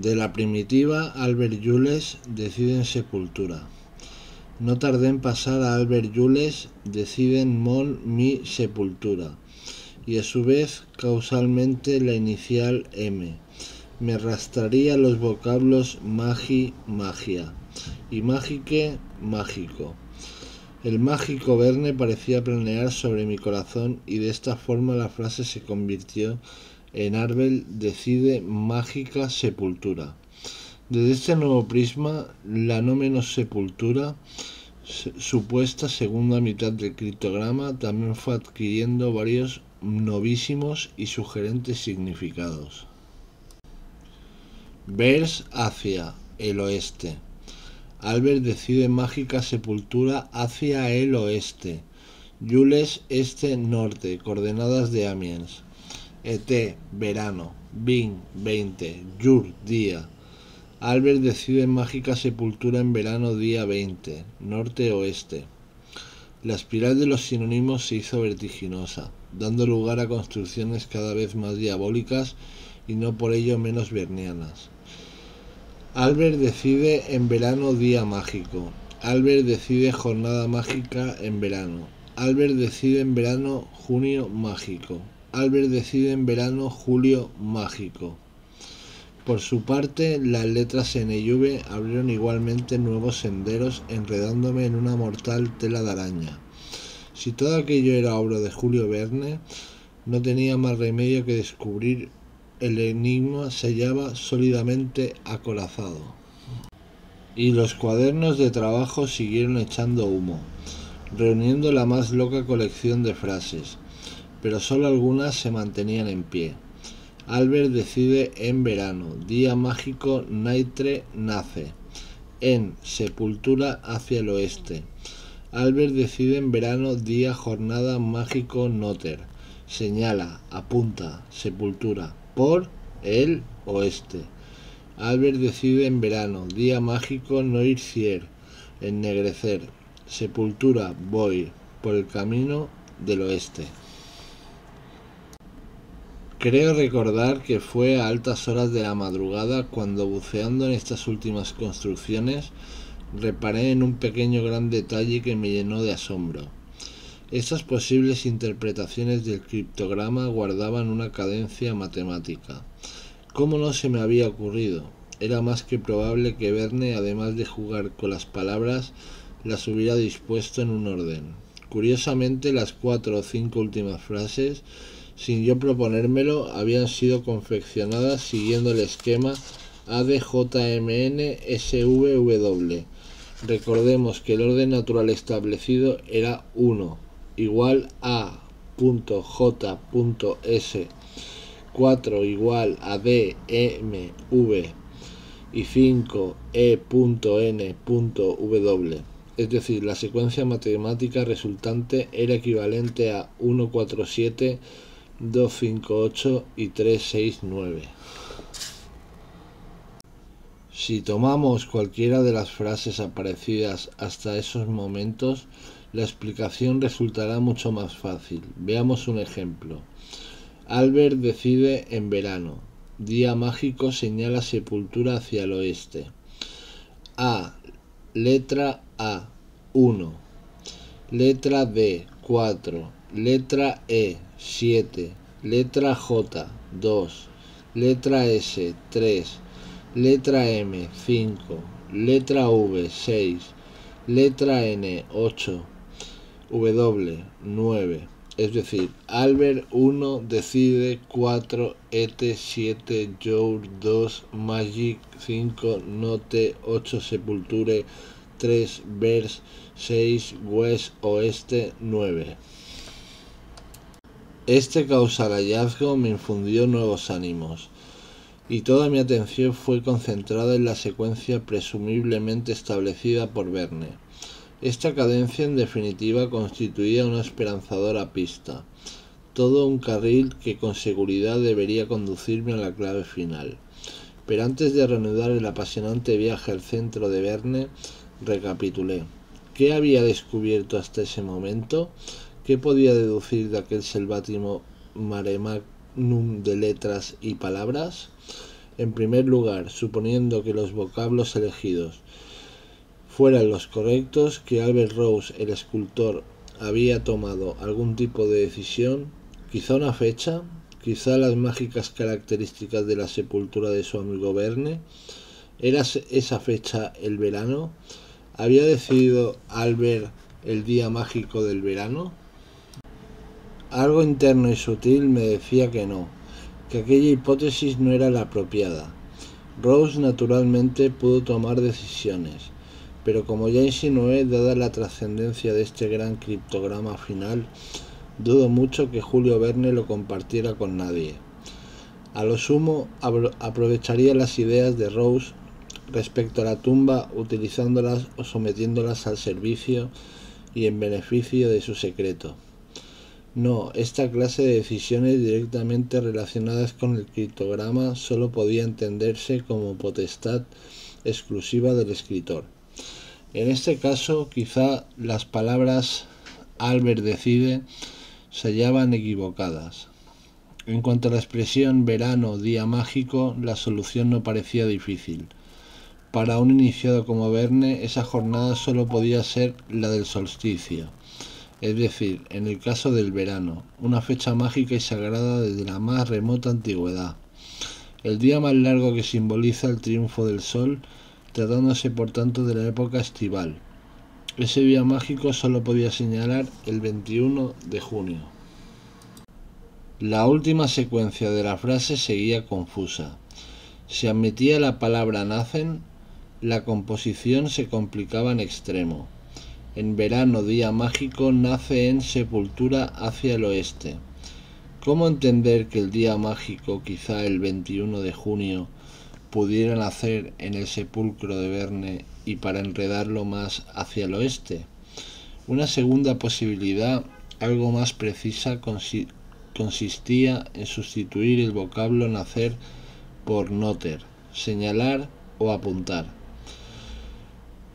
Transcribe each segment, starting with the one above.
De la primitiva, Albert Jules decide en Sepultura. No tardé en pasar a Albert Jules decide en Mon mi Sepultura, y a su vez causalmente la inicial M. Me arrastraría los vocablos magi, magia, y mágique, mágico. El mágico Verne parecía planear sobre mi corazón y de esta forma la frase se convirtió en Albert decide mágica sepultura. Desde este nuevo prisma, la no menos sepultura, supuesta segunda mitad del criptograma, también fue adquiriendo varios novísimos y sugerentes significados. Vers hacia el oeste. Albert decide mágica sepultura hacia el oeste. Jules este-norte, coordenadas de Amiens. Et, verano. Bin, 20. Jour, día. Albert decide mágica sepultura en verano día 20, norte-oeste. La espiral de los sinónimos se hizo vertiginosa, dando lugar a construcciones cada vez más diabólicas y no por ello menos vernianas. Albert decide en verano día mágico. Albert decide jornada mágica en verano. Albert decide en verano junio mágico. Albert decide en verano julio mágico. Por su parte, las letras N y V abrieron igualmente nuevos senderos, enredándome en una mortal tela de araña. Si todo aquello era obra de Julio Verne, no tenía más remedio que descubrir el enigma se hallaba sólidamente acorazado. Y los cuadernos de trabajo siguieron echando humo, reuniendo la más loca colección de frases, pero solo algunas se mantenían en pie. Albert decide en verano, día mágico Naitre nace, en sepultura hacia el oeste. Albert decide en verano, día jornada mágico Noter, señala, apunta, sepultura, por el oeste. Albert decide en verano, día mágico Noircier, ennegrecer, sepultura, voy, por el camino del oeste. Creo recordar que fue a altas horas de la madrugada cuando, buceando en estas últimas construcciones, reparé en un pequeño gran detalle que me llenó de asombro. Estas posibles interpretaciones del criptograma guardaban una cadencia matemática. ¿Cómo no se me había ocurrido? Era más que probable que Verne, además de jugar con las palabras, las hubiera dispuesto en un orden. Curiosamente, las 4 o 5 últimas frases, sin yo proponérmelo, habían sido confeccionadas siguiendo el esquema ADJMN-SVW. Recordemos que el orden natural establecido era 1 igual a .j.s, 4 igual a DMV y 5 E.N.W. Es decir, la secuencia matemática resultante era equivalente a 147, 258 y 369. Si tomamos cualquiera de las frases aparecidas hasta esos momentos, la explicación resultará mucho más fácil. Veamos un ejemplo. Albert decide en verano. Día mágico señala sepultura hacia el oeste. A. Letra A. 1. Letra D. 4. Letra E. 7. Letra J. 2. Letra S. 3. Letra M. 5. Letra V. 6. Letra N. 8. W. 9. Es decir, Albert 1 decide, 4 Et 7 Jour 2 Magic 5 Note 8 Sepulture 3 Vers 6 West Oeste 9. Este causal hallazgo me infundió nuevos ánimos, y toda mi atención fue concentrada en la secuencia presumiblemente establecida por Verne. Esta cadencia en definitiva constituía una esperanzadora pista, todo un carril que con seguridad debería conducirme a la clave final. Pero antes de reanudar el apasionante viaje al centro de Verne, recapitulé. ¿Qué había descubierto hasta ese momento? ¿Qué podía deducir de aquel selvático mare magnum de letras y palabras? En primer lugar, suponiendo que los vocablos elegidos fueran los correctos, que Albert Rose, el escultor, había tomado algún tipo de decisión, quizá una fecha, quizá las mágicas características de la sepultura de su amigo Verne. ¿Era esa fecha el verano? ¿Había decidido Albert el día mágico del verano? Algo interno y sutil me decía que no, que aquella hipótesis no era la apropiada. Rose naturalmente pudo tomar decisiones, pero como ya insinué, dada la trascendencia de este gran criptograma final, dudo mucho que Julio Verne lo compartiera con nadie. A lo sumo, aprovecharía las ideas de Rose respecto a la tumba, utilizándolas o sometiéndolas al servicio y en beneficio de su secreto. No, esta clase de decisiones directamente relacionadas con el criptograma solo podía entenderse como potestad exclusiva del escritor. En este caso, quizá las palabras Albert decide se hallaban equivocadas. En cuanto a la expresión verano, día mágico, la solución no parecía difícil. Para un iniciado como Verne, esa jornada solo podía ser la del solsticio, es decir, en el caso del verano, una fecha mágica y sagrada desde la más remota antigüedad. El día más largo que simboliza el triunfo del sol, tratándose por tanto de la época estival. Ese día mágico solo podía señalar el 21 de junio. La última secuencia de la frase seguía confusa. Si admitía la palabra nacen, la composición se complicaba en extremo. En verano, día mágico, nace en sepultura hacia el oeste. ¿Cómo entender que el día mágico, quizá el 21 de junio, pudiera nacer en el sepulcro de Verne y para enredarlo más hacia el oeste? Una segunda posibilidad, algo más precisa, consistía en sustituir el vocablo nacer por noter, señalar o apuntar.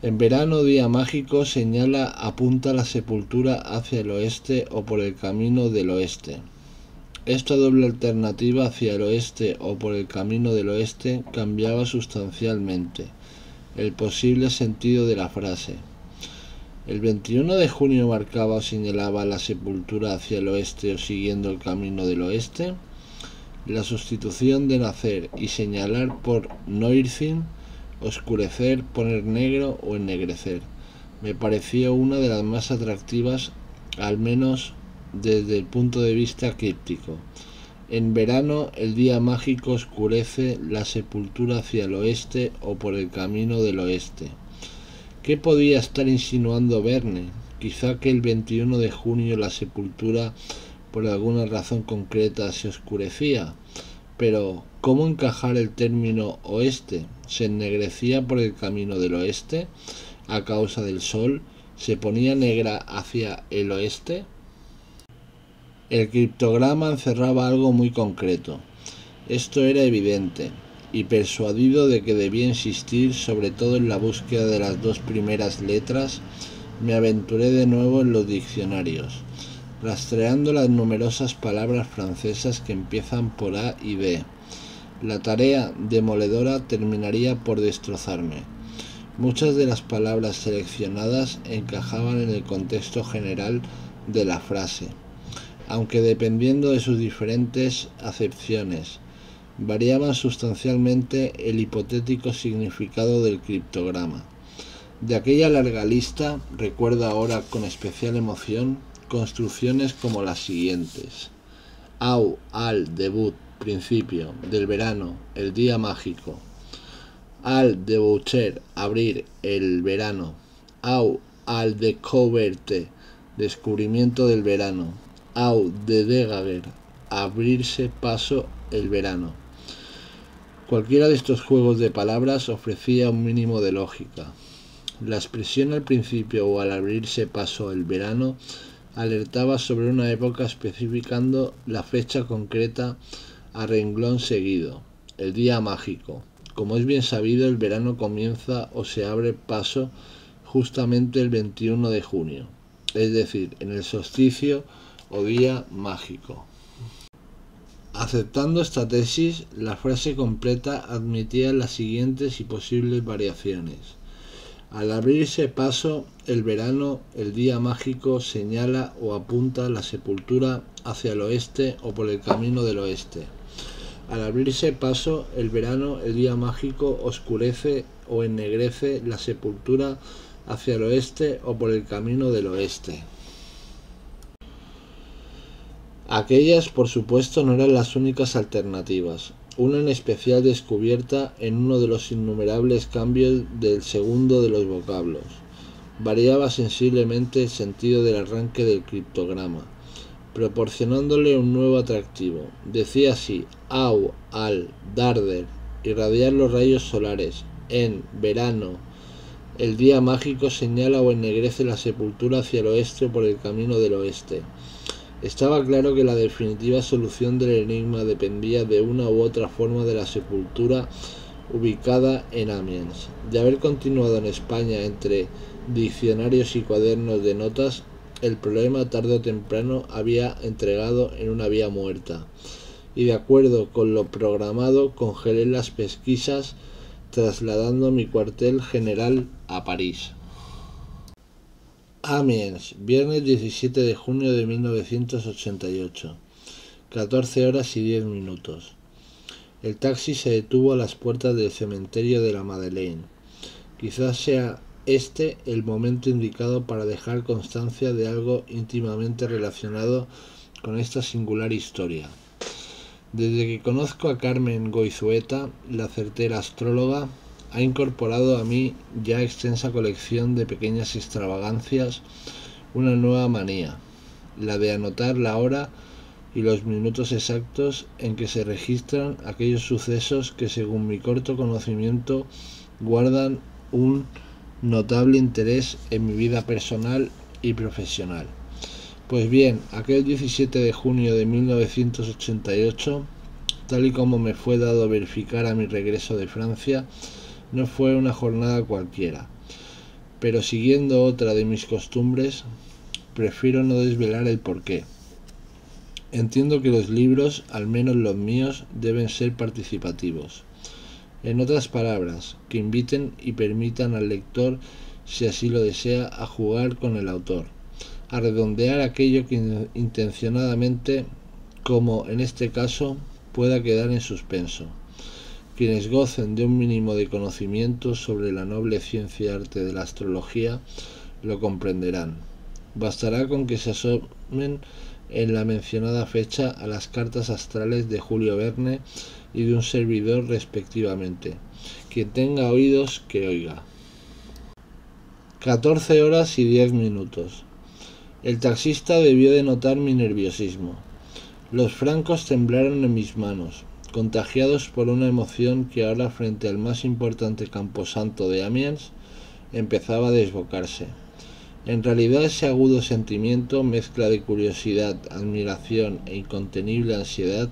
En verano, día mágico, señala, apunta la sepultura hacia el oeste o por el camino del oeste. Esta doble alternativa hacia el oeste o por el camino del oeste cambiaba sustancialmente el posible sentido de la frase. El 21 de junio marcaba o señalaba la sepultura hacia el oeste o siguiendo el camino del oeste. La sustitución de nacer y señalar por noircin, oscurecer, poner negro o ennegrecer, me pareció una de las más atractivas, al menos desde el punto de vista críptico. En verano, el día mágico oscurece la sepultura hacia el oeste o por el camino del oeste. ¿Qué podía estar insinuando Verne? Quizá que el 21 de junio la sepultura, por alguna razón concreta, se oscurecía. Pero, ¿cómo encajar el término oeste? ¿Se ennegrecía por el camino del oeste a causa del sol? ¿Se ponía negra hacia el oeste? El criptograma encerraba algo muy concreto. Esto era evidente, y persuadido de que debía insistir sobre todo en la búsqueda de las dos primeras letras, me aventuré de nuevo en los diccionarios, rastreando las numerosas palabras francesas que empiezan por A y B. La tarea demoledora terminaría por destrozarme. Muchas de las palabras seleccionadas encajaban en el contexto general de la frase, aunque dependiendo de sus diferentes acepciones, variaban sustancialmente el hipotético significado del criptograma. De aquella larga lista, recuerdo ahora con especial emoción construcciones como las siguientes: au, al, debut, principio, del verano, el día mágico; al deboucher, abrir, el verano; au, al découverte, descubrimiento del verano; au, de dégager, abrirse paso, el verano. Cualquiera de estos juegos de palabras ofrecía un mínimo de lógica. La expresión al principio o al abrirse paso el verano alertaba sobre una época especificando la fecha concreta a renglón seguido, el día mágico. Como es bien sabido, el verano comienza o se abre paso justamente el 21 de junio, es decir, en el solsticio o día mágico. Aceptando esta tesis, la frase completa admitía las siguientes y posibles variaciones. Al abrirse paso el verano, el día mágico señala o apunta la sepultura hacia el oeste o por el camino del oeste. Al abrirse paso el verano, el día mágico oscurece o ennegrece la sepultura hacia el oeste o por el camino del oeste. Aquellas, por supuesto, no eran las únicas alternativas. Una en especial descubierta en uno de los innumerables cambios del segundo de los vocablos. Variaba sensiblemente el sentido del arranque del criptograma, proporcionándole un nuevo atractivo. Decía así: au, al, darder, irradiar los rayos solares, en, verano, el día mágico señala o ennegrece la sepultura hacia el oeste o por el camino del oeste. Estaba claro que la definitiva solución del enigma dependía de una u otra forma de la sepultura ubicada en Amiens. De haber continuado en España entre diccionarios y cuadernos de notas, el problema tarde o temprano había entregado en una vía muerta, y de acuerdo con lo programado congelé las pesquisas, trasladando mi cuartel general a París. Amiens, viernes 17 de junio de 1988, 14 horas y 10 minutos. El taxi se detuvo a las puertas del cementerio de la Madeleine. Quizás sea este el momento indicado para dejar constancia de algo íntimamente relacionado con esta singular historia. Desde que conozco a Carmen Goizueta, la certera astróloga, ha incorporado a mi ya extensa colección de pequeñas extravagancias una nueva manía, la de anotar la hora y los minutos exactos en que se registran aquellos sucesos que, según mi corto conocimiento, guardan un notable interés en mi vida personal y profesional. Pues bien, aquel 17 de junio de 1988, tal y como me fue dado verificar a mi regreso de Francia, no fue una jornada cualquiera, pero siguiendo otra de mis costumbres, prefiero no desvelar el porqué. Entiendo que los libros, al menos los míos, deben ser participativos. En otras palabras, que inviten y permitan al lector, si así lo desea, a jugar con el autor, a redondear aquello que intencionadamente, como en este caso, pueda quedar en suspenso. Quienes gocen de un mínimo de conocimiento sobre la noble ciencia y arte de la astrología lo comprenderán. Bastará con que se asomen en la mencionada fecha a las cartas astrales de Julio Verne y de un servidor respectivamente. Quien tenga oídos, que oiga. 14 horas y 10 minutos. El taxista debió de notar mi nerviosismo. Los francos temblaron en mis manos, contagiados por una emoción que ahora, frente al más importante camposanto de Amiens, empezaba a desbocarse. En realidad, ese agudo sentimiento, mezcla de curiosidad, admiración e incontenible ansiedad,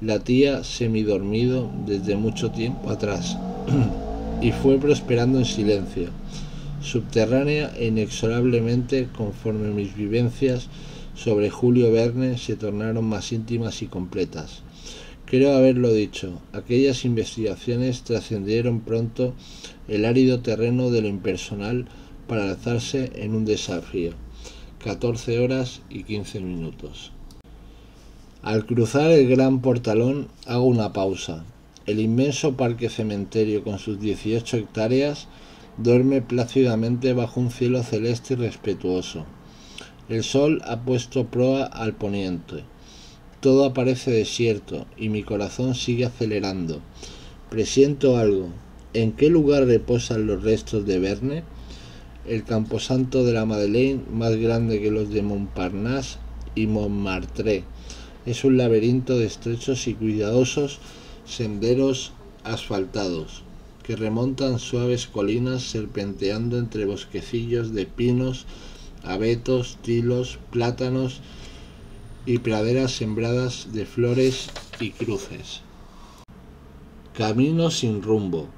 latía semidormido desde mucho tiempo atrás y fue prosperando en silencio, subterránea e inexorablemente, conforme mis vivencias sobre Julio Verne se tornaron más íntimas y completas. Creo haberlo dicho, aquellas investigaciones trascendieron pronto el árido terreno de lo impersonal para alzarse en un desafío. 14 horas y 15 minutos. Al cruzar el gran portalón hago una pausa. El inmenso parque cementerio con sus 18 hectáreas duerme plácidamente bajo un cielo celeste y respetuoso. El sol ha puesto proa al poniente. Todo aparece desierto y mi corazón sigue acelerando. Presiento algo. ¿En qué lugar reposan los restos de Verne? El camposanto de la Madeleine, más grande que los de Montparnasse y Montmartre, es un laberinto de estrechos y cuidadosos senderos asfaltados que remontan suaves colinas serpenteando entre bosquecillos de pinos, abetos, tilos, plátanos y praderas sembradas de flores y cruces. Camino sin rumbo.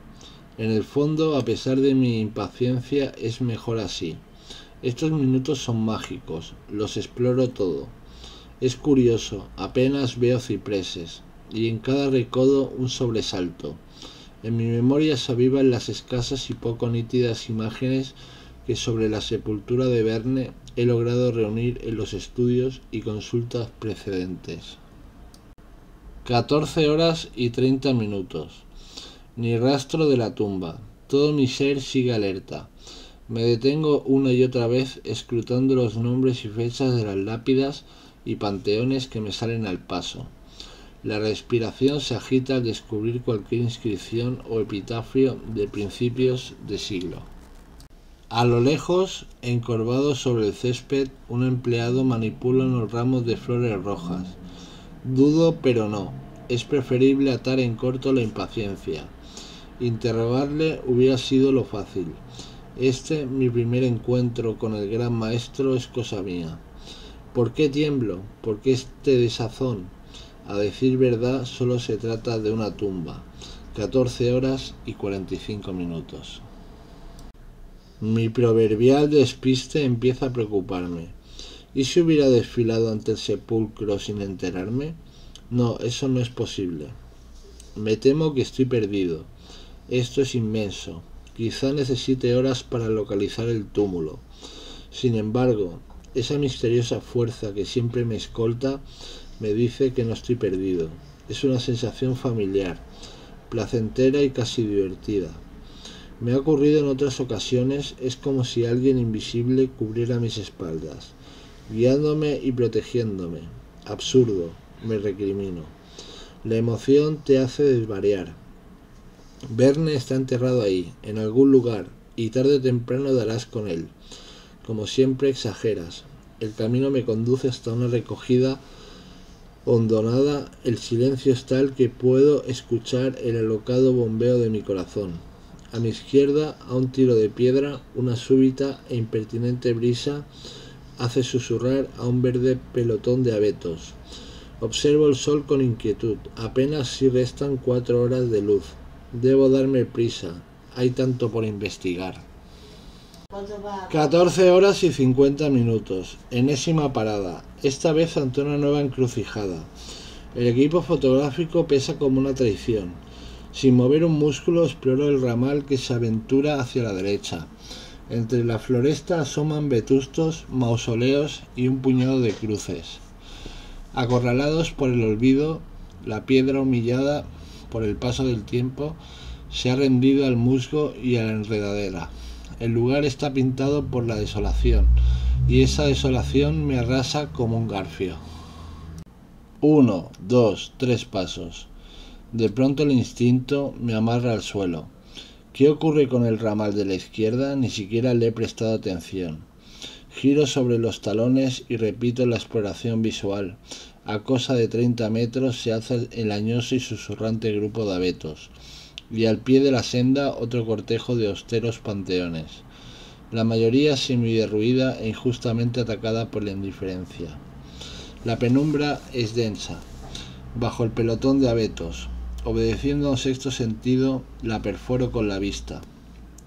En el fondo, a pesar de mi impaciencia, es mejor así. Estos minutos son mágicos, los exploro todo. Es curioso, apenas veo cipreses. y en cada recodo un sobresalto. En mi memoria se avivan las escasas y poco nítidas imágenes que sobre la sepultura de Verne he logrado reunir en los estudios y consultas precedentes. 14 horas y 30 minutos. Ni rastro de la tumba. Todo mi ser sigue alerta. Me detengo una y otra vez escrutando los nombres y fechas de las lápidas y panteones que me salen al paso. La respiración se agita al descubrir cualquier inscripción o epitafio de principios de siglo. A lo lejos, encorvado sobre el césped, un empleado manipula unos ramos de flores rojas. Dudo, pero no. Es preferible atar en corto la impaciencia. Interrogarle hubiera sido lo fácil. Mi primer encuentro con el gran maestro, es cosa mía. ¿Por qué tiemblo? ¿Por qué este desazón? A decir verdad, solo se trata de una tumba. 14 horas y 45 minutos. Mi proverbial despiste empieza a preocuparme. ¿Y si hubiera desfilado ante el sepulcro sin enterarme? No, eso no es posible. Me temo que estoy perdido. Esto es inmenso. Quizá necesite horas para localizar el túmulo. Sin embargo, esa misteriosa fuerza que siempre me escolta me dice que no estoy perdido. Es una sensación familiar, placentera y casi divertida. Me ha ocurrido en otras ocasiones, es como si alguien invisible cubriera mis espaldas, guiándome y protegiéndome. Absurdo, me recrimino. La emoción te hace desvariar. Verne está enterrado ahí, en algún lugar, y tarde o temprano darás con él. Como siempre exageras. El camino me conduce hasta una recogida hondonada. El silencio es tal que puedo escuchar el alocado bombeo de mi corazón. A mi izquierda, a un tiro de piedra, una súbita e impertinente brisa hace susurrar a un verde pelotón de abetos. Observo el sol con inquietud. Apenas si restan 4 horas de luz. Debo darme prisa. Hay tanto por investigar. 14 horas y 50 minutos. Enésima parada. Esta vez ante una nueva encrucijada. El equipo fotográfico pesa como una traición. Sin mover un músculo exploro el ramal que se aventura hacia la derecha. Entre la floresta asoman vetustos, mausoleos y un puñado de cruces. Acorralados por el olvido, la piedra humillada por el paso del tiempo se ha rendido al musgo y a la enredadera. El lugar está pintado por la desolación, y esa desolación me arrasa como un garfio. 1, 2, 3 pasos. De pronto el instinto me amarra al suelo. ¿Qué ocurre con el ramal de la izquierda? Ni siquiera le he prestado atención. Giro sobre los talones y repito la exploración visual. A cosa de 30 metros se alza el añoso y susurrante grupo de abetos, y al pie de la senda otro cortejo de austeros panteones, la mayoría semiderruida e injustamente atacada por la indiferencia. La penumbra es densa. Bajo el pelotón de abetos, obedeciendo a un sexto sentido, la perforo con la vista.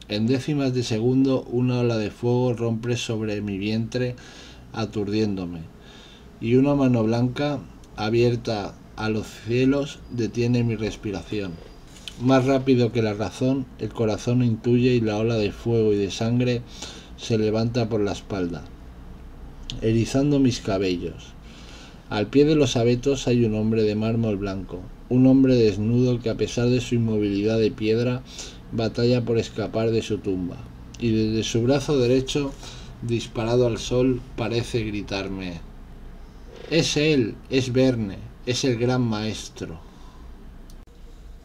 En décimas de segundo, una ola de fuego rompe sobre mi vientre, aturdiéndome, y una mano blanca, abierta a los cielos, detiene mi respiración. Más rápido que la razón, el corazón intuye y la ola de fuego y de sangre se levanta por la espalda, erizando mis cabellos. Al pie de los abetos hay un hombre de mármol blanco, un hombre desnudo que, a pesar de su inmovilidad de piedra, batalla por escapar de su tumba, y desde su brazo derecho, disparado al sol, parece gritarme: «Es él, es Verne, es el gran maestro».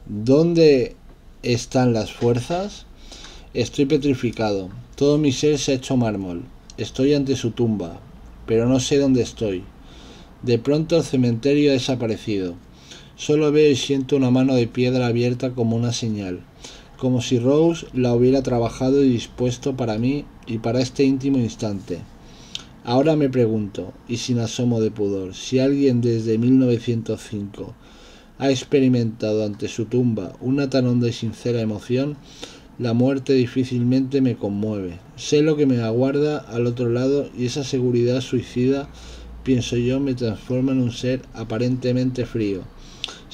¿Dónde están las fuerzas? Estoy petrificado. Todo mi ser se ha hecho mármol. Estoy ante su tumba, pero no sé dónde estoy. De pronto el cementerio ha desaparecido. Solo veo y siento una mano de piedra abierta como una señal, como si Rose la hubiera trabajado y dispuesto para mí y para este íntimo instante. Ahora me pregunto, y sin asomo de pudor, si alguien desde 1905 ha experimentado ante su tumba una tan honda y sincera emoción. La muerte difícilmente me conmueve. Sé lo que me aguarda al otro lado, y esa seguridad suicida, pienso yo, me transforma en un ser aparentemente frío,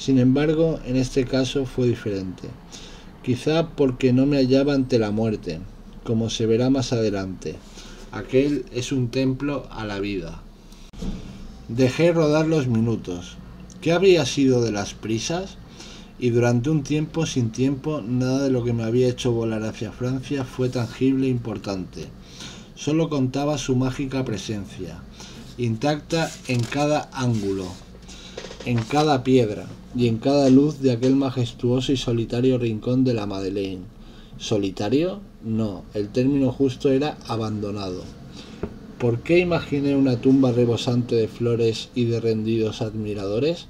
Sin embargo, en este caso fue diferente. Quizá porque no me hallaba ante la muerte, como se verá más adelante. Aquel es un templo a la vida. Dejé rodar los minutos. ¿Qué había sido de las prisas? Y durante un tiempo sin tiempo, nada de lo que me había hecho volar hacia Francia fue tangible e importante. Solo contaba su mágica presencia, intacta en cada ángulo, en cada piedra y en cada luz de aquel majestuoso y solitario rincón de la Madeleine. ¿Solitario? No, el término justo era abandonado. ¿Por qué imaginé una tumba rebosante de flores y de rendidos admiradores?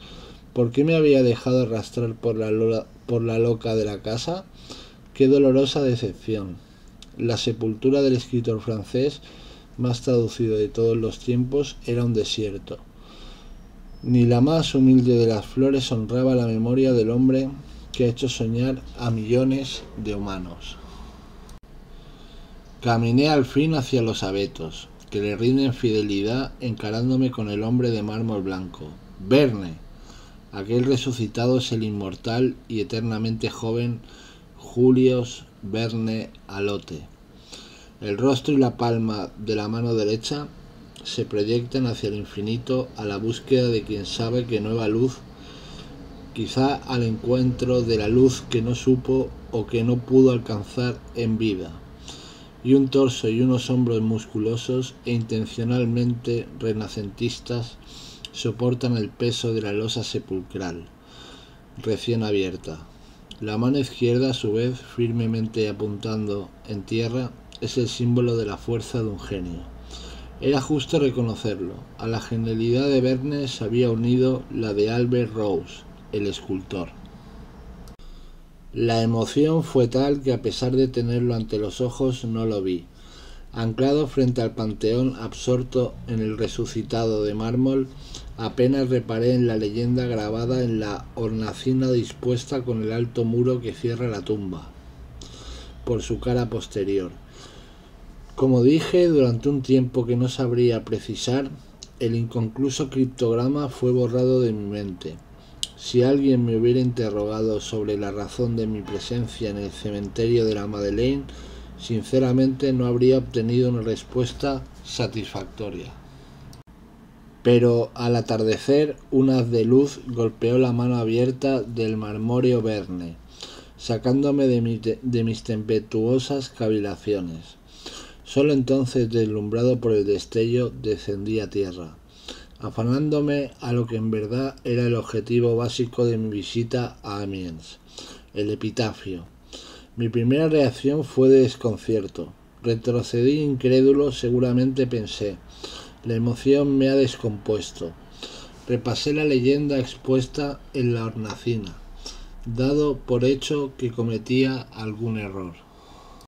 ¿Por qué me había dejado arrastrar por la loca de la casa? ¡Qué dolorosa decepción! La sepultura del escritor francés más traducido de todos los tiempos era un desierto. Ni la más humilde de las flores honraba la memoria del hombre que ha hecho soñar a millones de humanos. Caminé al fin hacia los abetos, que le rinden fidelidad encarándome con el hombre de mármol blanco. Verne. Aquel resucitado es el inmortal y eternamente joven Julius Verne Alote. El rostro y la palma de la mano derecha se proyectan hacia el infinito a la búsqueda de quien sabe qué nueva luz, quizá al encuentro de la luz que no supo o que no pudo alcanzar en vida. Y un torso y unos hombros musculosos e intencionalmente renacentistas soportan el peso de la losa sepulcral, recién abierta. La mano izquierda, a su vez, firmemente apuntando en tierra, es el símbolo de la fuerza de un genio. Era justo reconocerlo. A la genialidad de Verne se había unido la de Albert Rose, el escultor. La emoción fue tal que a pesar de tenerlo ante los ojos no lo vi. Anclado frente al panteón, absorto en el resucitado de mármol, apenas reparé en la leyenda grabada en la hornacina dispuesta con el alto muro que cierra la tumba, por su cara posterior. Como dije, durante un tiempo que no sabría precisar, el inconcluso criptograma fue borrado de mi mente. Si alguien me hubiera interrogado sobre la razón de mi presencia en el cementerio de la Madeleine, sinceramente no habría obtenido una respuesta satisfactoria. Pero al atardecer, un haz de luz golpeó la mano abierta del marmóreo Verne, sacándome de mis tempestuosas cavilaciones. Solo entonces, deslumbrado por el destello, descendí a tierra, afanándome a lo que en verdad era el objetivo básico de mi visita a Amiens, el epitafio. Mi primera reacción fue de desconcierto. Retrocedí incrédulo, seguramente pensé. La emoción me ha descompuesto. Repasé la leyenda expuesta en la hornacina, dado por hecho que cometía algún error.